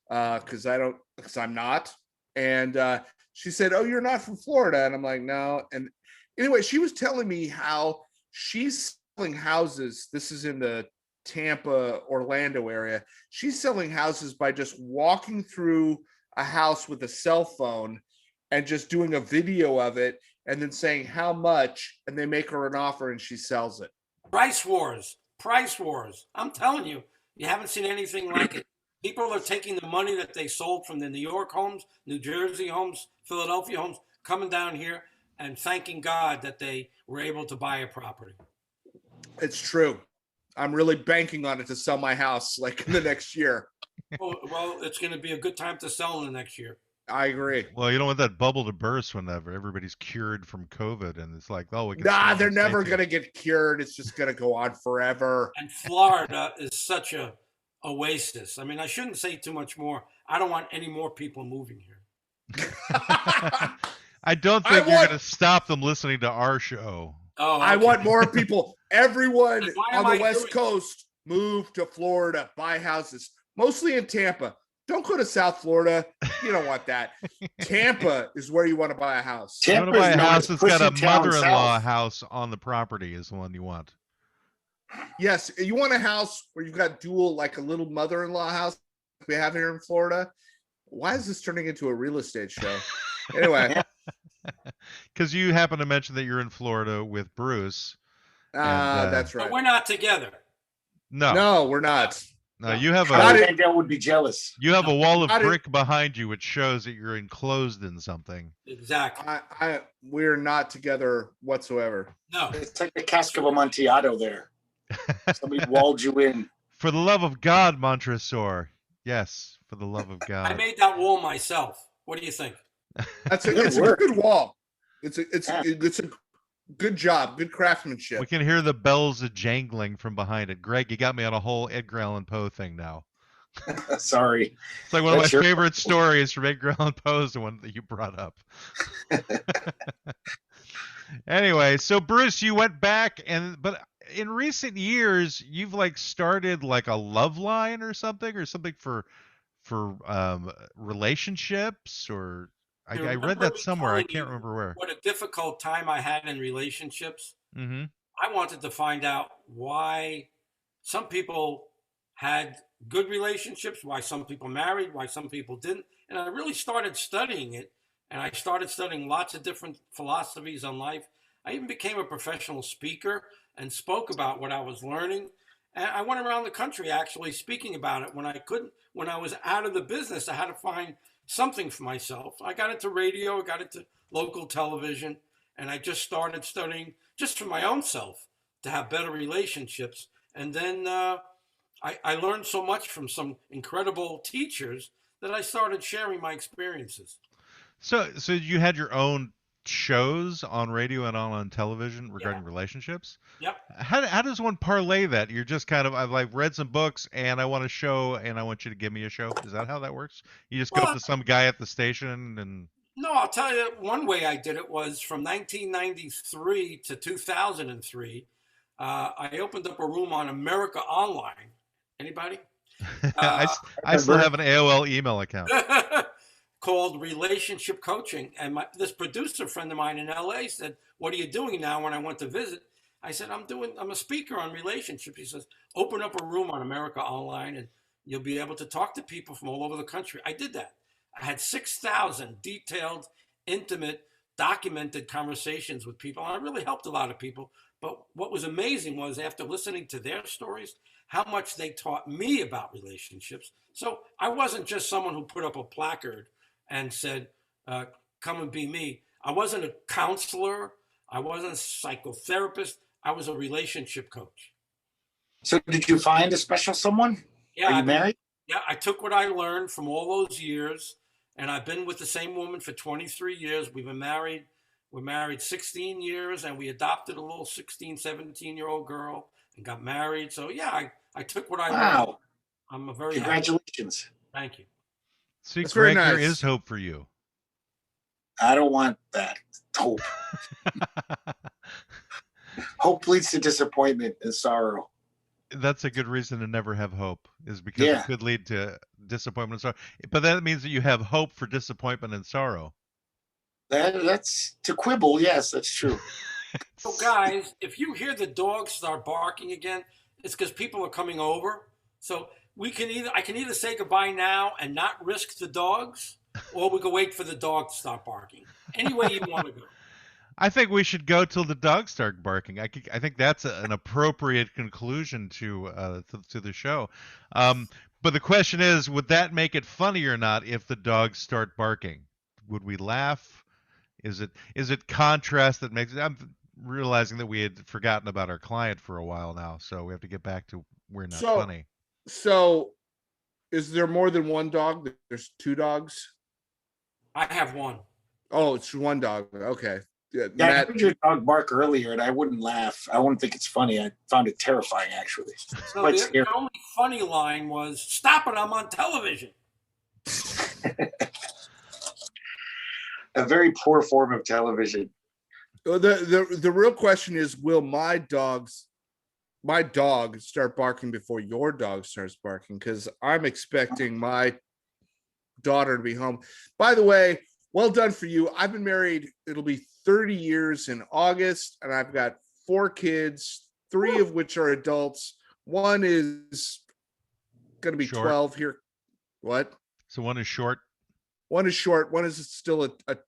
because I'm not. And she said, "Oh, you're not from Florida," and I'm like, "No." And anyway, she was telling me how she's selling houses. This is in the Tampa, Orlando area. She's selling houses by just walking through a house with a cell phone and just doing a video of it and then saying how much, and they make her an offer and she sells it. Price wars. I'm telling you, you haven't seen anything like it. People are taking the money that they sold from the New York homes, New Jersey homes, Philadelphia homes, coming down here and thanking God that they were able to buy a property. It's true. I'm really banking on it to sell my house like in the next year. Well, it's going to be a good time to sell in the next year. I agree. Well, you don't want that bubble to burst whenever everybody's cured from COVID, and it's like, oh, we can. Nah, they're never gonna get cured. It's just gonna go on forever. And Florida is such a oasis. I mean, I shouldn't say too much more. I don't want any more people moving here. I don't think you're going to stop them listening to our show. Oh, okay. I want more people. Everyone on the West doing Coast move to Florida, buy houses, mostly in Tampa. Don't go to South Florida. You don't want that. Tampa is where you want to buy a house. You want to buy a house that's got a pussy town mother-in-law south. house on the property is the one you want. Yes, you want a house where you've got dual, like a little mother-in-law house we have here in Florida. Why is this turning into a real estate show? Anyway. Because you happen to mention that you're in Florida with Bruce. That's right. But we're not together. No, we're not. No, you have Howie Mandel would be jealous. You have a wall of brick behind you, which shows that you're enclosed in something. Exactly. We're not together whatsoever. No. It's like the cask of Amontillado there. Somebody walled you in. For the love of God, Montresor. Yes, for the love of God. I made that wall myself. What do you think? It's a good wall. It's a good job, good craftsmanship. We can hear the bells jangling from behind it. Greg, you got me on a whole Edgar Allan Poe thing now. Sorry. It's like one of my favorite stories from Edgar Allan Poe is the one that you brought up. Anyway, so Bruce, you went back but in recent years, you've started a love line or something for relationships or I read that somewhere. I can't remember where. What a difficult time I had in relationships. Mm-hmm. I wanted to find out why some people had good relationships, why some people married, why some people didn't. And I really started studying it. And I started studying lots of different philosophies on life. I even became a professional speaker and spoke about what I was learning. And I went around the country actually speaking about it when I couldn't. When I was out of the business, I had to find something for myself. I got into radio, I got into local television, and I just started studying just for my own self to have better relationships. And then I learned so much from some incredible teachers that I started sharing my experiences. So you had your own shows on radio and on television regarding relationships? Yep. How does one parlay that? You're just I've read some books and I want a show and I want you to give me a show. Is that how that works? You just go up to some guy at the station and... No, I'll tell you one way I did it was from 1993 to 2003. I opened up a room on America Online. Anybody? I still have an AOL email account. Called Relationship Coaching. And this producer friend of mine in LA said, "What are you doing now?" When I went to visit, I said, I'm a speaker on relationships. He says, "Open up a room on America Online and you'll be able to talk to people from all over the country." I did that. I had 6,000 detailed, intimate, documented conversations with people. And I really helped a lot of people. But what was amazing was after listening to their stories, how much they taught me about relationships. So I wasn't just someone who put up a placard and said, "Come and be me." I wasn't a counselor. I wasn't a psychotherapist. I was a relationship coach. So did you find a special someone? Yeah. Are you married? Yeah, I took what I learned from all those years, and I've been with the same woman for 23 years. We've been married. We're married 16 years, and we adopted a little 16, 17-year-old girl and got married. So, yeah, I took what I learned. I'm a very Congratulations. Happy. Thank you. See, Greg, there is hope for you. I don't want that hope. Hope leads to disappointment and sorrow. That's a good reason to never have hope, is because it could lead to disappointment and sorrow. But that means that you have hope for disappointment and sorrow. That's to quibble. Yes, that's true. So, guys, if you hear the dogs start barking again, it's because people are coming over. So I can either say goodbye now and not risk the dogs, or we can wait for the dog to stop barking. Any way you want to go. I think we should go till the dogs start barking. I think that's an appropriate conclusion to the show. But the question is, would that make it funny or not if the dogs start barking? Would we laugh? Is it contrast that makes it? I'm realizing that we had forgotten about our client for a while now, so we have to get back to we're not funny. So, is there more than one dog? There's two dogs? I have one. Oh, it's one dog. Okay. Yeah, Yeah, I Matt. heard your dog bark earlier, and I wouldn't laugh. I wouldn't think it's funny. I found it terrifying, actually. So Quite the scary. only funny line was, "Stop it! I'm on television." A very poor form of television. The real question is, will my dog start barking before your dog starts barking? Because I'm expecting my daughter to be home. By the way, well done for you. I've been married. It'll be 30 years in August, and I've got 4 kids, 3 of which are adults. One is going to be Short. 12 here. What? So one is short. One is short. One is still a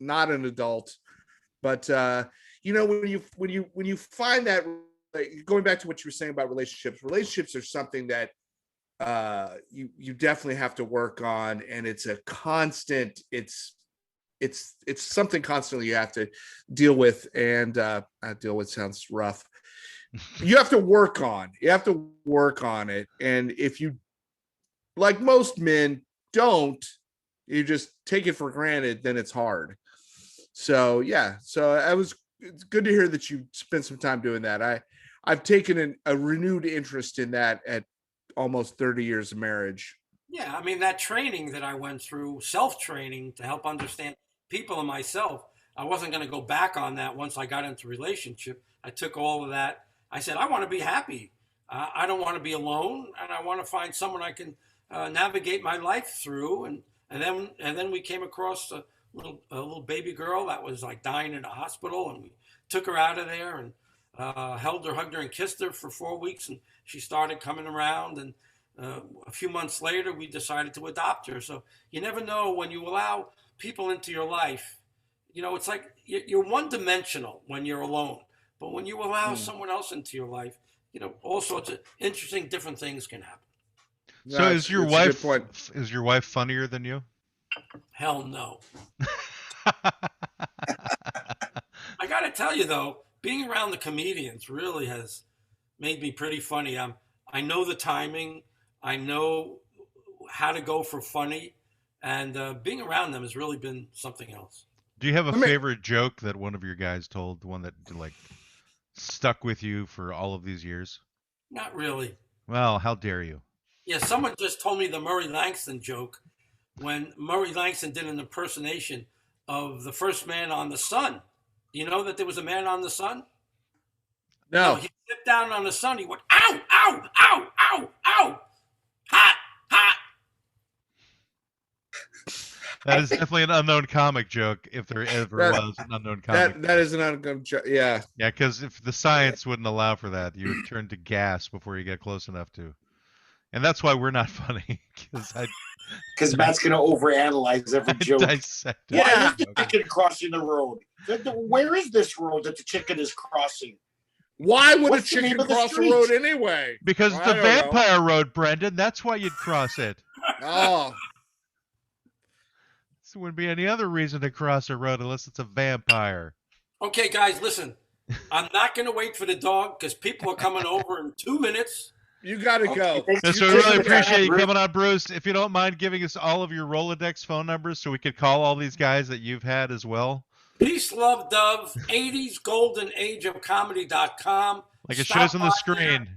not an adult. But when you find that, going back to what you were saying about relationships are something that you definitely have to work on, and it's a constant. It's something constantly you have to deal with, and deal with sounds rough. You have to work on. You have to work on it, and if you, like most men, don't, you just take it for granted, then it's hard. So yeah, it's good to hear that you spent some time doing that. I've taken a renewed interest in that at almost 30 years of marriage. Yeah, I mean, that training that I went through, self-training to help understand people and myself, I wasn't going to go back on that once I got into relationship. I took all of that. I said, I want to be happy. I don't want to be alone, and I want to find someone I can navigate my life through. And then we came across a little baby girl that was like dying in a hospital, and we took her out of there and held her, hugged her, and kissed her for 4 weeks, and she started coming around. And a few months later, we decided to adopt her. So you never know when you allow people into your life. It's like you're one-dimensional when you're alone, but when you allow someone else into your life, all sorts of interesting, different things can happen. So is your wife funnier than you? Hell no. I got to tell you though, being around the comedians really has made me pretty funny. I know the timing. I know how to go for funny, and being around them has really been something else. Do you have a favorite joke that one of your guys told, the one that stuck with you for all of these years? Not really. Well, how dare you? Yeah, someone just told me the Murray Langston joke when Murray Langston did an impersonation of the first man on the sun. Do you know that there was a man on the sun? No. He slipped down on the sun. He went, ow, ow, ow, ow, ow, hot, hot. That is definitely an unknown comic joke, if there ever was an unknown comic. That is an unknown joke, yeah. Yeah, because if the science wouldn't allow for that, you would turn to gas before you get close enough to. And that's why we're not funny. Because Matt's going to overanalyze every joke. Yeah. Why is the chicken crossing the road? Where is this road that the chicken is crossing? Why would a chicken cross the road anyway? Because the vampire road, Brendan. That's why you'd cross it. Oh. There wouldn't be any other reason to cross a road unless it's a vampire. Okay, guys, listen. I'm not going to wait for the dog because people are coming over in 2 minutes. You got to go. Yes, we really appreciate you coming on, Bruce. If you don't mind giving us all of your Rolodex phone numbers so we could call all these guys that you've had as well. Peace, love, dove, 80s golden age of comedy.com. Like it shows on the screen.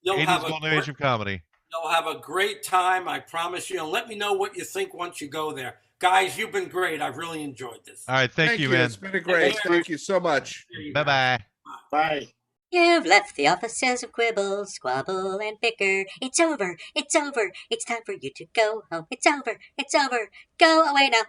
80s golden age of comedy. You'll have a great time, I promise you. And let me know what you think once you go there. Guys, you've been great. I've really enjoyed this. All right, thank you, man. It's been great. Thank you so much. Bye-bye. Bye. You've left the offices of Quibble, Squabble, and Bicker. It's over. It's over. It's time for you to go home. It's over. It's over. Go away now.